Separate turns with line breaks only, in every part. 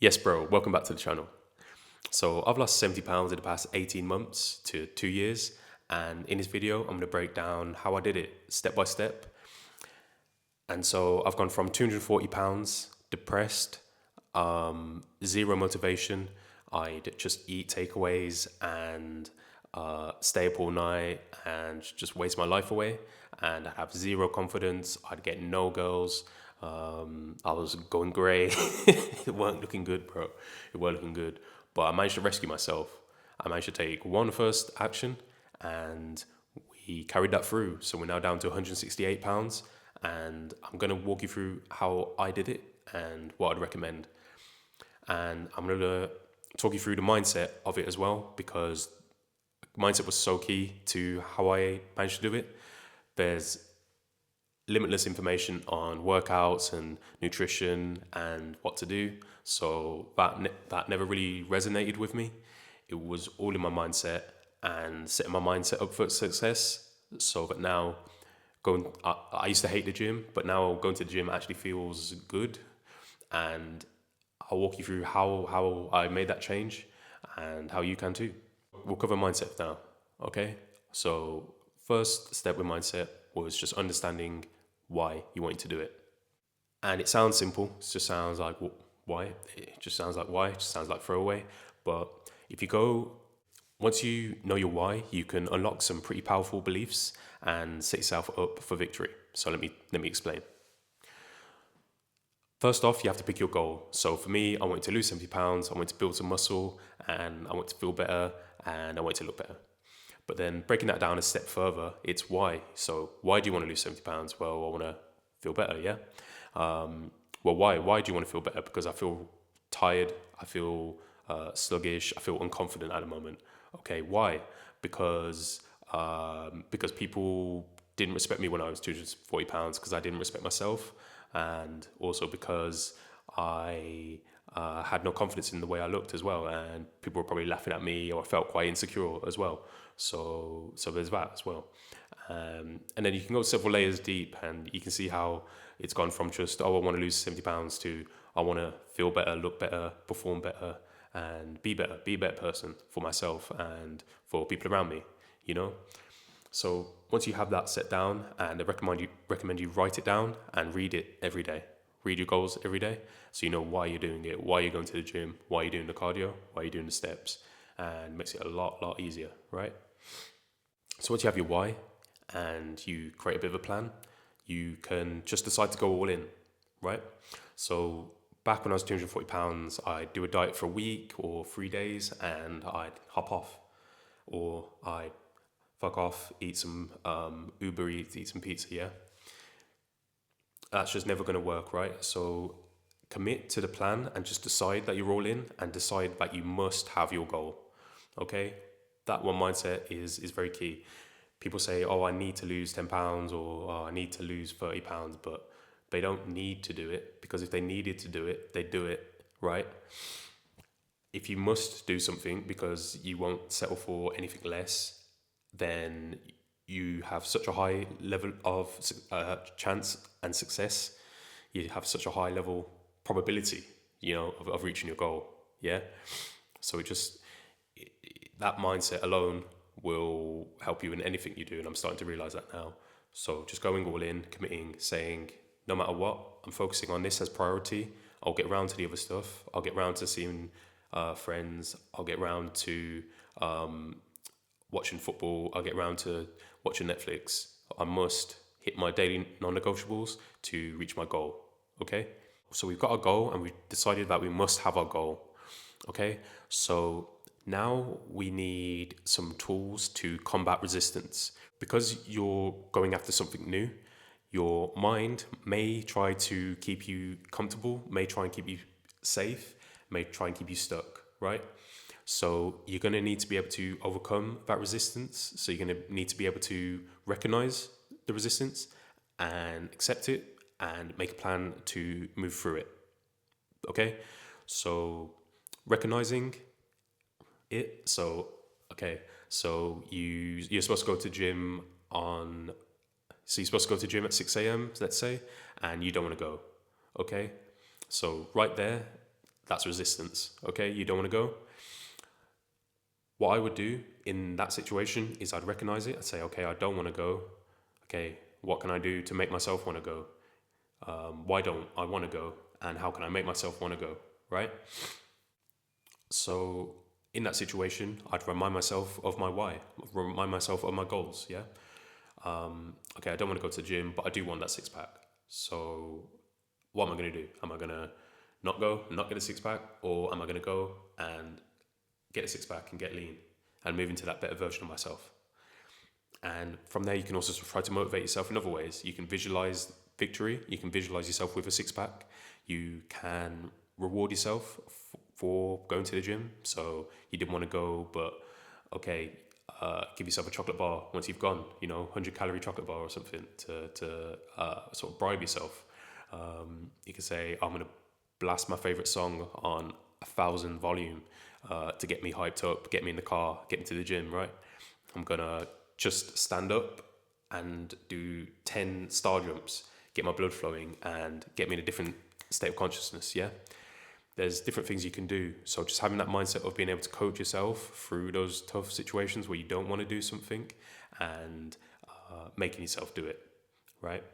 Yes, bro, welcome back to the channel. So I've lost 70 pounds in the past 18 months to 2 years. And in this video, I'm going to break down how I did it step by step. And so I've gone from 240 pounds, depressed, zero motivation. I'd just eat takeaways and stay up all night and just waste my life away. And I'd have zero confidence. I'd get no girls. I was going grey. It weren't looking good, bro. It weren't looking good. But I managed to rescue myself. I managed to take one first action and we carried that through. So we're now down to 168 pounds. And I'm going to walk you through how I did it and what I'd recommend. And I'm going to talk you through the mindset of it as well, because mindset was so key to how I managed to do it. There's limitless information on workouts and nutrition and what to do. So that never really resonated with me. It was all in my mindset and setting my mindset up for success. So that now I used to hate the gym, but now going to the gym actually feels good. And I'll walk you through how I made that change and how you can too. We'll cover mindset now, okay? So first step with mindset was just understanding why you want to do it. And it sounds simple. It just sounds like why. It just sounds like why. It just sounds like throwaway. But once you know your why, you can unlock some pretty powerful beliefs and set yourself up for victory. So let me explain. First off, you have to pick your goal. So for me, I wanted to lose 70 pounds, I wanted to build some muscle, and I want to feel better, and I want to look better. But then breaking that down a step further, it's why. So why do you want to lose 70 pounds? Well, I want to feel better, yeah? Well, why? Why do you want to feel better? Because I feel tired, I feel sluggish, I feel unconfident at the moment. Okay, why? Because people didn't respect me when I was 240 pounds, because I didn't respect myself, and also because I had no confidence in the way I looked as well, and people were probably laughing at me, or I felt quite insecure as well. So there's that as well. And then you can go several layers deep, and you can see how it's gone from just, oh, I want to lose 70 pounds to I want to feel better, look better, perform better, and be a better person for myself and for people around me, you know? So once you have that set down, and I recommend you write it down and read it every day. Read your goals every day, so you know why you're doing it, why you're going to the gym, why you're doing the cardio, why you're doing the steps, and makes it a lot easier, right? So once you have your why and you create a bit of a plan, you can just decide to go all in, right? So back when I was 240 pounds, I'd do a diet for a week or 3 days and I'd hop off, or I'd fuck off, eat some Uber Eats, eat some pizza, yeah? That's just never going to work, right? So commit to the plan and just decide that you're all in, and decide that you must have your goal, okay? That one mindset is very key. People say, oh, I need to lose 10 pounds, or oh, I need to lose 30 pounds, but they don't need to do it, because if they needed to do it, they'd do it, right? If you must do something because you won't settle for anything less, then you have such a high level of chance and success. You have such a high level probability, of reaching your goal. Yeah. So that mindset alone will help you in anything you do. And I'm starting to realize that now. So just going all in, committing, saying, no matter what, I'm focusing on this as priority. I'll get round to the other stuff. I'll get round to seeing friends. I'll get round to watching football. I'll get round to watching Netflix. I must hit my daily non-negotiables to reach my goal. Okay? So we've got our goal, and we've decided that we must have our goal. Okay? So now we need some tools to combat resistance. Because you're going after something new, your mind may try to keep you comfortable, may try and keep you safe, may try and keep you stuck, right? So you're going to need to be able to overcome that resistance. So you're going to need to be able to recognize the resistance and accept it and make a plan to move through it. Okay? So recognizing it. So, okay. So you're supposed to go to gym so you're supposed to go to gym at 6 a.m., let's say, and you don't want to go. Okay? So right there, That's resistance. Okay, you don't want to go. What I would do in that situation is I'd recognize it. I'd say, okay, I don't want to go. Okay, what can I do to make myself want to go? Why don't I want to go? And how can I make myself want to go? Right? So in that situation, I'd remind myself of my why, remind myself of my goals. Yeah. Okay, I don't want to go to the gym, but I do want that six pack. So what am I going to do? Am I going to not go, not get a six pack, or am I going to go and get a six pack and get lean and move into that better version of myself? And from there, you can also try to motivate yourself in other ways. You can visualize victory. You can visualize yourself with a six pack. You can reward yourself for going to the gym. So you didn't want to go, but okay, give yourself a chocolate bar once you've gone, 100-calorie chocolate bar or something to sort of bribe yourself. You can say, I'm going to blast my favorite song on 1,000 volume to get me hyped up, get me in the car, get me to the gym, right? I'm going to just stand up and do 10 star jumps, get my blood flowing and get me in a different state of consciousness, yeah? There's different things you can do. So just having that mindset of being able to coach yourself through those tough situations where you don't want to do something and making yourself do it, right?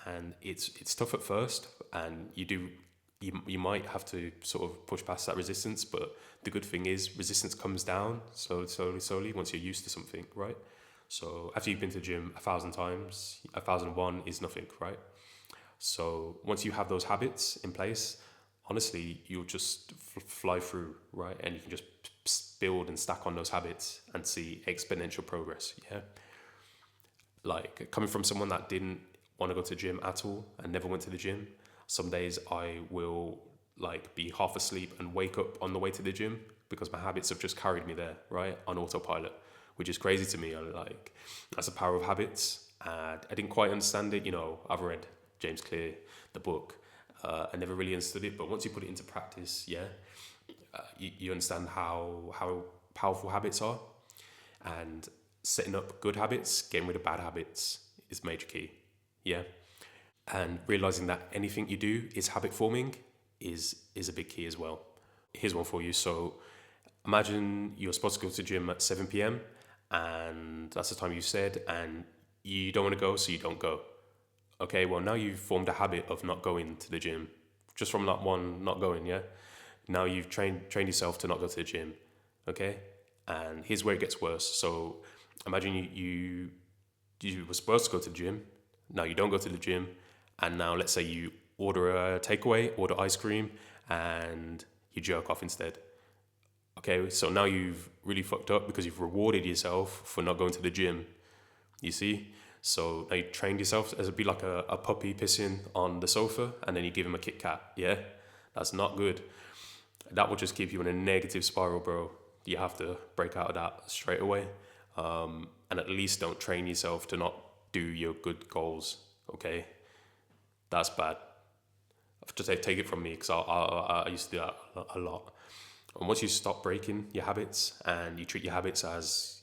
And it's tough at first, and you might have to sort of push past that resistance, but the good thing is resistance comes down slowly once you're used to something, right? So after you've been to the gym 1,000 times, 1,001 is nothing, right? So once you have those habits in place, honestly, you'll just fly through, right? And you can just build and stack on those habits and see exponential progress, yeah? Like coming from someone that didn't want to go to the gym at all and never went to the gym, some days I will like be half asleep and wake up on the way to the gym because my habits have just carried me there, right? On autopilot, which is crazy to me. That's the power of habits. And I didn't quite understand it. I've read James Clear, the book. I never really understood it, but once you put it into practice, you understand how powerful habits are, and setting up good habits, getting rid of bad habits is major key, yeah. And realizing that anything you do is habit forming is a big key as well. Here's one for you. So imagine you're supposed to go to the gym at 7 p.m. and that's the time you said, and you don't want to go, so you don't go. Okay, well, now you've formed a habit of not going to the gym, just from that one not going, yeah? Now you've trained yourself to not go to the gym, okay? And here's where it gets worse. So imagine you were supposed to go to the gym, now you don't go to the gym, and now let's say you order a takeaway, order ice cream, and you jerk off instead. Okay, so now you've really fucked up because you've rewarded yourself for not going to the gym, you see? So now you trained yourself as it'd be like a puppy pissing on the sofa and then you give him a Kit Kat, yeah? That's not good. That will just keep you in a negative spiral, bro. You have to break out of that straight away. And at least don't train yourself to not do your good goals, okay? That's bad. Just take it from me because I used to do that a lot. And once you stop breaking your habits and you treat your habits as,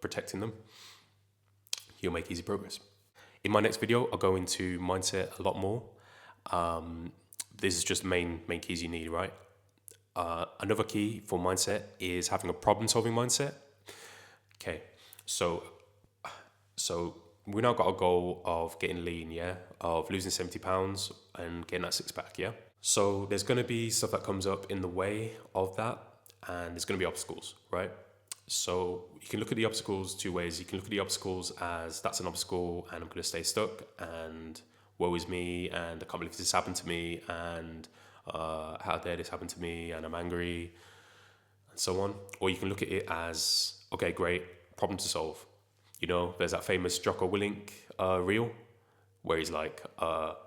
protecting them, you'll make easy progress. In my next video, I'll go into mindset a lot more. This is just main keys you need, right? Another key for mindset is having a problem-solving mindset. Okay, so we now got a goal of getting lean, yeah? Of losing 70 pounds and getting that six-pack, yeah? So there's going to be stuff that comes up in the way of that, and there's going to be obstacles, right? So you can look at the obstacles two ways. You can look at the obstacles as that's an obstacle and I'm going to stay stuck and woe is me and I can't believe this happened to me and how dare this happen to me and I'm angry and so on. Or you can look at it as, okay, great, problem to solve. There's that famous Jocko Willink reel where he's like,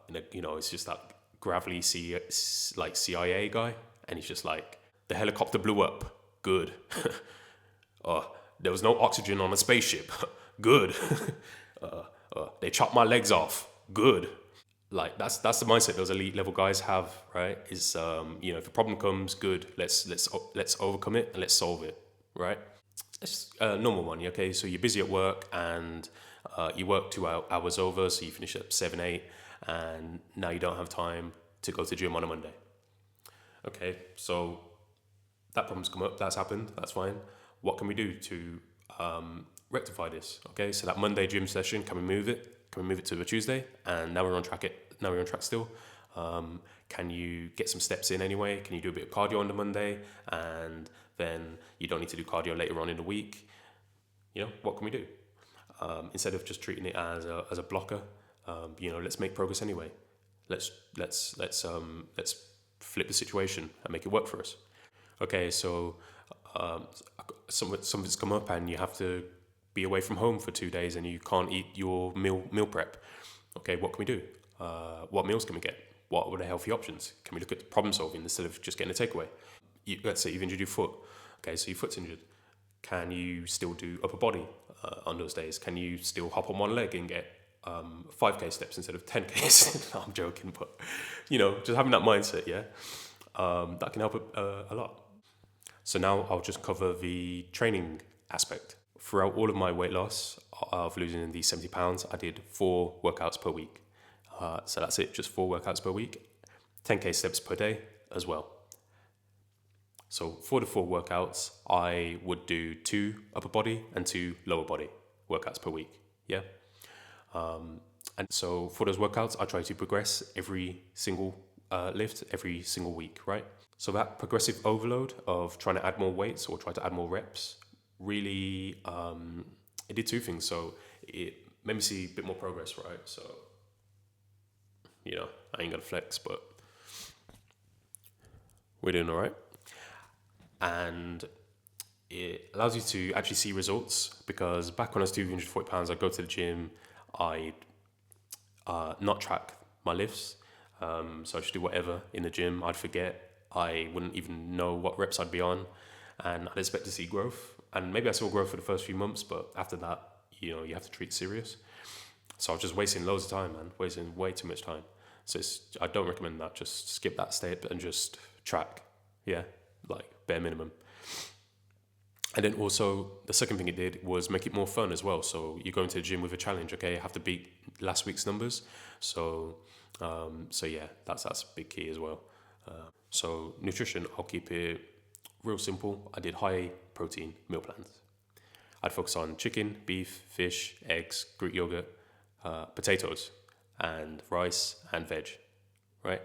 it's just that gravelly CIA guy and he's just like, the helicopter blew up, good. There was no oxygen on a spaceship. Good. They chopped my legs off. Good. Like that's the mindset those elite level guys have, right? Is if a problem comes, good. Let's overcome it and let's solve it, right? It's a normal one. Okay, so you're busy at work and you work 2 hours over, so you finish at 7, 8, and now you don't have time to go to the gym on a Monday. Okay, so that problem's come up, that's happened, that's fine. What can we do to rectify this? Okay, so that Monday gym session, can we move it? Can we move it to a Tuesday? And now we're on track. Now we're on track still. Can you get some steps in anyway? Can you do a bit of cardio on the Monday, and then you don't need to do cardio later on in the week? What can we do? Instead of just treating it as a blocker, let's make progress anyway. Let's flip the situation and make it work for us. Okay, so something's come up and you have to be away from home for 2 days and you can't eat your meal prep. Okay, what can we do? What meals can we get? What are the healthy options? Can we look at problem solving instead of just getting a takeaway? Let's say you've injured your foot. Okay, so your foot's injured. Can you still do upper body on those days? Can you still hop on one leg and get 5K steps instead of 10Ks? No, I'm joking, but just having that mindset, yeah, that can help a lot. So now I'll just cover the training aspect. Throughout all of my weight loss of losing these 70 pounds, I did 4 workouts per week. So that's it, just 4 workouts per week, 10K steps per day as well. So for the 4 workouts, I would do 2 upper body and 2 lower body workouts per week. Yeah. And so for those workouts, I try to progress every single lift every single week, right? So that progressive overload of trying to add more weights or try to add more reps really, it did 2 things. So it made me see a bit more progress, right? So, I ain't gonna flex, but we're doing all right. And it allows you to actually see results, because back when I was 240 pounds, I'd go to the gym, I'd not track my lifts. So I'd just do whatever in the gym. I'd forget. I wouldn't even know what reps I'd be on. And I'd expect to see growth. And maybe I saw growth for the first few months, but after that, you have to treat it serious. So I was just wasting loads of time, man. Wasting way too much time. So I don't recommend that. Just skip that step and just track. Yeah, like bare minimum. And then also the second thing it did was make it more fun as well. So you go into the gym with a challenge. Okay, I have to beat last week's numbers. So yeah, that's a big key as well. So nutrition, I'll keep it real simple. I did high protein meal plans. I'd focus on chicken, beef, fish, eggs, Greek yogurt, potatoes, and rice and veg, right?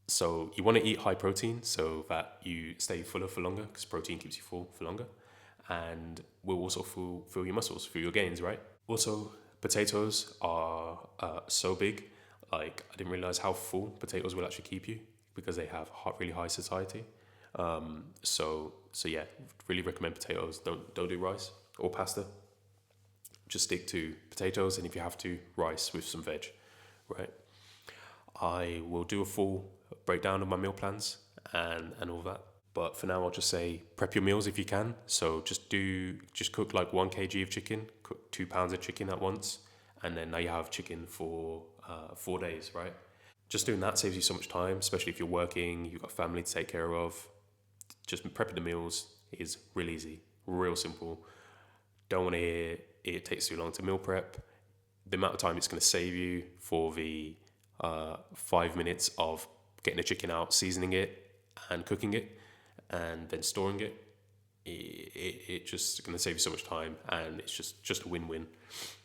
So you want to eat high protein so that you stay fuller for longer, because protein keeps you full for longer, and will also fill your muscles, fill your gains, right? Also, potatoes are so big. Like, I didn't realize how full potatoes will actually keep you, because they have really high satiety. So yeah, really recommend potatoes. Don't do rice or pasta. Just stick to potatoes, and if you have to, rice with some veg, right? I will do a full breakdown of my meal plans and all that. But for now, I'll just say prep your meals if you can. So just cook like 1 kg of chicken, cook 2 pounds of chicken at once, and then now you have chicken for 4 days, right? Just doing that saves you so much time, especially if you're working, you've got family to take care of. Just prepping the meals is real easy, real simple. Don't want to hear it takes too long to meal prep. The amount of time it's going to save you for the 5 minutes of getting the chicken out, seasoning it and cooking it, and then storing it. It just going to save you so much time, and it's just a win-win.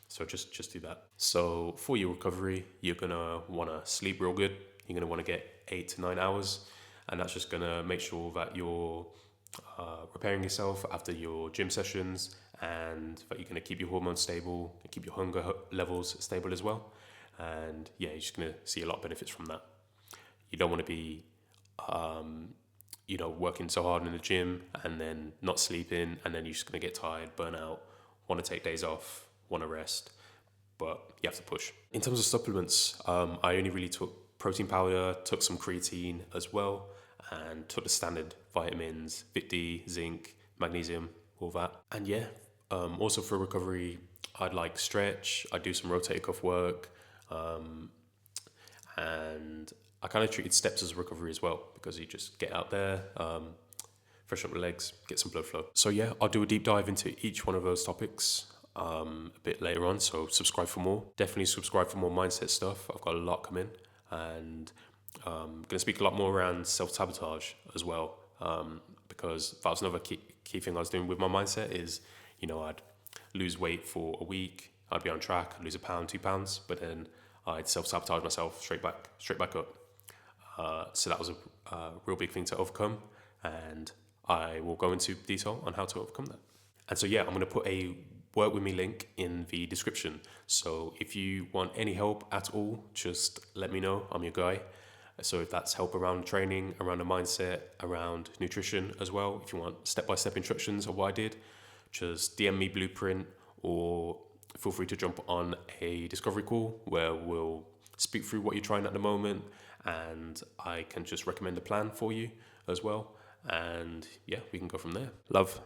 So just do that. So for your recovery, you're going to want to sleep real good. You're going to want to get 8 to 9 hours, and that's just going to make sure that you're repairing yourself after your gym sessions, and that you're going to keep your hormones stable and keep your hunger levels stable as well. And yeah, you're just going to see a lot of benefits from that. You don't want to be working so hard in the gym and then not sleeping, and then you're just going to get tired, burn out, want to take days off, want to rest, but you have to push. In terms of supplements, I only really took protein powder, took some creatine as well, and took the standard vitamins, Vit D, zinc, magnesium, all that. And yeah, also for recovery, I'd like stretch, I'd do some rotator cuff work, and I kind of treated steps as a recovery as well, because you just get out there, freshen up the legs, get some blood flow. So yeah, I'll do a deep dive into each one of those topics a bit later on, so subscribe for more. Definitely subscribe for more mindset stuff. I've got a lot coming, and Going to speak a lot more around self-sabotage as well, because that was another key thing I was doing with my mindset is, I'd lose weight for a week, I'd be on track, I'd lose a pound, 2 pounds, but then I'd self-sabotage myself straight back up. So that was a real big thing to overcome, and I will go into detail on how to overcome that. And so, yeah, I'm going to put a work with me link in the description. So if you want any help at all, just let me know. I'm your guy. So if that's help around training, around the mindset, around nutrition as well, if you want step-by-step instructions of what I did, just DM me Blueprint, or feel free to jump on a discovery call where we'll speak through what you're trying at the moment, and I can just recommend a plan for you as well. And yeah, we can go from there. Love.